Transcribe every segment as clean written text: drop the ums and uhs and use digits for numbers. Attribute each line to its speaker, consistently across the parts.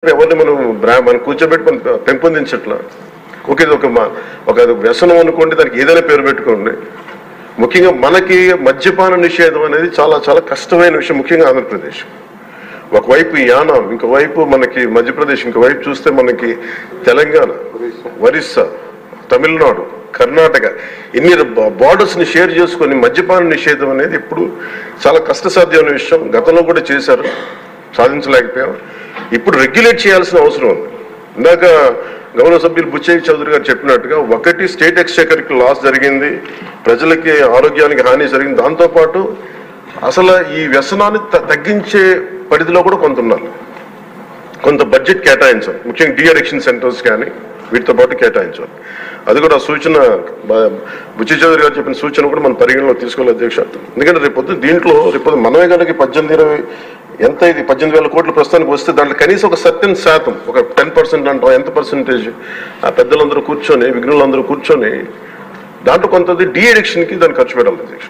Speaker 1: ఎవరిని మనం కూర్చోబెట్టి మనం పెంపొందించట్లా. ఓకే, ఒక వ్యసనం అనుకోండి, దానికి ఏదైనా పేరు పెట్టుకోండి. ముఖ్యంగా మనకి మద్యపాన నిషేధం అనేది చాలా చాలా కష్టమైన విషయం, ముఖ్యంగా ఆంధ్రప్రదేశ్. ఒకవైపు యానాం, ఇంకోవైపు మనకి మధ్యప్రదేశ్, ఇంకోవైపు చూస్తే మనకి తెలంగాణ, ఒరిస్సా, తమిళనాడు, కర్ణాటక, ఇన్ని బార్డర్స్ని షేర్ చేసుకొని మద్యపాన నిషేధం అనేది ఇప్పుడు చాలా కష్టసాధ్యమైన విషయం. గతంలో కూడా చేశారు, సాధించలేకపోయాం. ఇప్పుడు రెగ్యులేట్ చేయాల్సిన అవసరం ఉంది. ఇందాక గౌరవ సభ్యులు బుచ్చయ్య చౌదరి గారు చెప్పినట్టుగా, ఒకటి స్టేట్ ఎక్స్‌చెకర్కి లాస్ జరిగింది, ప్రజలకి ఆరోగ్యానికి హాని జరిగింది. దాంతోపాటు అసలు ఈ వ్యసనాన్ని తగ్గించే పరిధిలో కూడా కొంత ఉన్నారు, కొంత బడ్జెట్ కేటాయించాలి. ముఖ్యంగా డీ అడిక్షన్ సెంటర్స్ కానీ వీటితో పాటు కేటాయించాలి. అది కూడా సూచన బుచ్చయ్య చౌదరి గారు చెప్పిన సూచన కూడా మనం పరిగణలో తీసుకోవాలి అధ్యక్ష. ఎందుకంటే రేపొద్దు దీంట్లో మనమే కనుక 18-20 ఎంత ఇది 18,000 కోట్లు ప్రస్తుతానికి వస్తే దాంట్లో కనీసం ఒక సర్టెన్ శాతం, ఒక 10% అంటాం, ఎంత పర్సెంటేజ్ ఆ పెద్దలందరూ కూర్చొని, విఘ్నులందరూ కూర్చొని దాంట్లో కొంత డీ అడిక్షన్కి దాన్ని ఖర్చు పెట్టాలి అధ్యక్ష.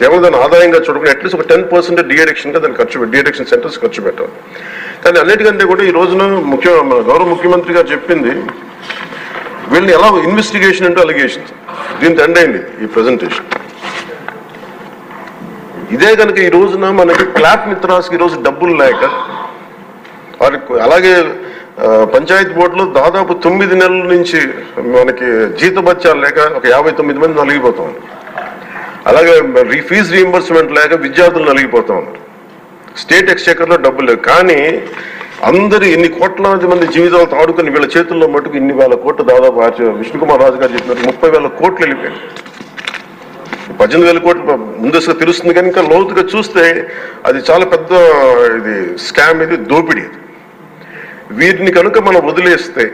Speaker 1: కేవలం దాన్ని ఆదాయంగా చూడకుండా అట్లీస్ట్ ఒక 10% డీ అడిక్షన్గా దాన్ని డీ అడిక్షన్ సెంటర్స్ ఖర్చు పెట్టాలి. కానీ అన్నిటికంటే కూడా ఈ రోజున గౌరవ ముఖ్యమంత్రి గారు చెప్పింది, వీళ్ళని ఎలా ఇన్వెస్టిగేషన్ అంటే అలిగేషన్స్, దీంతో ఎండ్ అయింది ఈ ప్రజెంటేషన్. ఇదే కనుక ఈ రోజున మనకి క్లాప్ మిత్రాస్కి ఈరోజు డబ్బులు లేక, అలాగే పంచాయతీ బోర్డులో దాదాపు 9 నెలల నుంచి మనకి జీతభత్యాలు లేక ఒక 59 మంది నలిగిపోతా ఉన్నారు. అలాగే ఫీజు రీయింబర్స్మెంట్ లేక విద్యార్థులు నలిగిపోతా ఉన్నారు. స్టేట్ ఎక్స్‌చెకర్లో డబ్బులు లేవు. కానీ అందరూ ఎన్ని కోట్లాది మంది జీవితాలతో ఆడుకుని వీళ్ళ చేతుల్లో మటుకు ఇన్ని వేల కోట్లు, దాదాపు విష్ణుకుమార్ రాజు గారు చెప్పినట్టు 30,000 కోట్లు వెళ్ళిపోయాయి. 18,000 కోట్లు ముందస్తుగా తెలుస్తుంది, కానీ ఇంకా లోతుగా చూస్తే అది చాలా పెద్ద ఇది స్కామ్, ఇది దోపిడీ. వీటిని కనుక మనం వదిలేస్తే,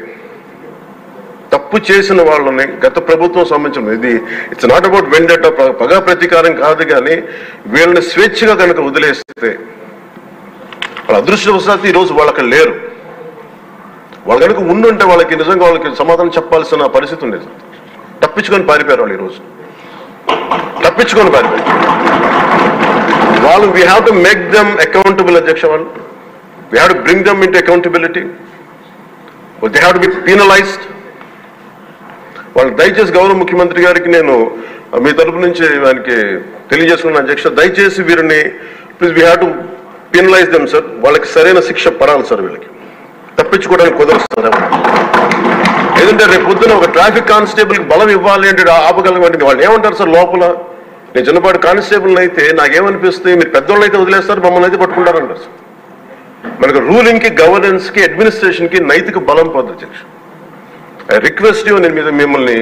Speaker 1: తప్పు చేసిన వాళ్ళని గత ప్రభుత్వం సంబంధించిన ఇది ఇట్స్ నాట్ అబౌట్ వెండెటా, పగా ప్రతీకారం కాదు, కానీ వీళ్ళని స్వేచ్ఛగా కనుక వదిలేస్తే, వాళ్ళ అదృష్టవశాత్తు ఈరోజు వాళ్ళకి లేరు. వాళ్ళు కనుక ఉండుంటే వాళ్ళకి నిజంగా వాళ్ళకి సమాధానం చెప్పాల్సిన పరిస్థితి ఉండేది. తప్పించుకొని పారిపోయారు వాళ్ళు, ఈరోజు తప్పించుకొని పారిపోయారు వాళ్ళు. We have to make them accountable అధ్యక్ష. వాళ్ళు we have to bring them into accountability. They have to be penalised. వాళ్ళు దయచేసి గౌరవ ముఖ్యమంత్రి గారికి నేను మీ తరపు నుంచి ఆయనకి తెలియజేసుకున్నాను అధ్యక్ష, దయచేసి వీరిని please we have to penalise them sir. వాళ్ళకి సరైన శిక్ష పడాలి సార్. వీళ్ళకి తప్పించుకోవడానికి కుదరదు సార్. ఏదంటే రేపు పొద్దున ఒక ట్రాఫిక్ కానిస్టేబుల్కి బలం ఇవ్వాలి అంటే ఆపగలగండి. వాళ్ళు ఏమంటారు సార్ లోపల, నేను చిన్నపాటి కానిస్టేబుల్ అయితే నాకేమనిపిస్తే, మీరు పెద్దోళ్ళు అయితే వదిలేస్తారు, మమ్మల్ని అయితే పట్టుకుంటారంటారు సార్. మనకు రూలింగ్కి, గవర్నెన్స్కి, అడ్మినిస్ట్రేషన్కి నైతిక బలం పొందు అధ్యక్ష. ఐ రిక్వెస్ట్ యూ, మిమ్మల్ని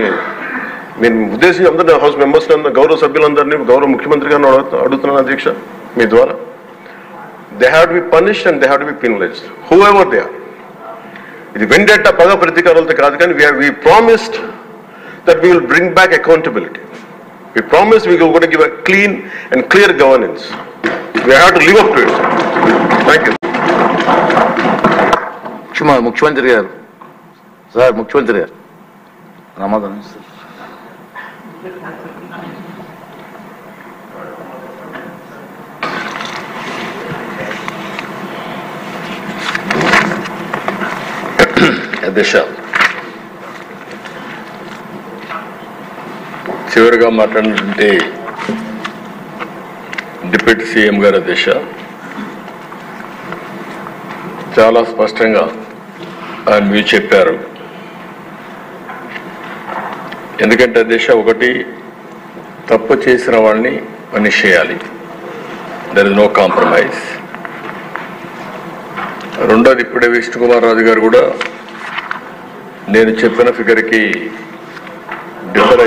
Speaker 1: నేను ఉద్దేశించి అందరినీ, హౌస్ మెంబర్స్, గౌరవ సభ్యులందరినీ, గౌరవ ముఖ్యమంత్రి గారిని అడుగుతున్నాను అధ్యక్ష మీ ద్వారా. They have to be punished and they have to be penalized whoever they are. ఇది వెండెటా, పగ ప్రతీకారాలతో కాదు, కానీ we promised that we will bring back accountability. We promised we are going to give a clean and clear governance. We have to live up to it. Thank you.
Speaker 2: ముఖ్యమంత్రి గారు sir, ముఖ్యమంత్రి గారు సమాధానం sir.
Speaker 3: అధ్యక్ష, చివరిగా మాట్లాడినటువంటి deputy CM గారు అధ్యక్ష చాలా స్పష్టంగా ఆయన మీరు చెప్పారు. ఎందుకంటే అధ్యక్ష, ఒకటి తప్పు చేసిన వాళ్ళని పనిష్ చేయాలి, దర్ ఇస్ నో కాంప్రమైజ్. రెండోది, ఇప్పుడే విష్ణుకుమార్ రాజు గారు కూడా నేను చెప్పిన ఫిగర్కి డిఫర్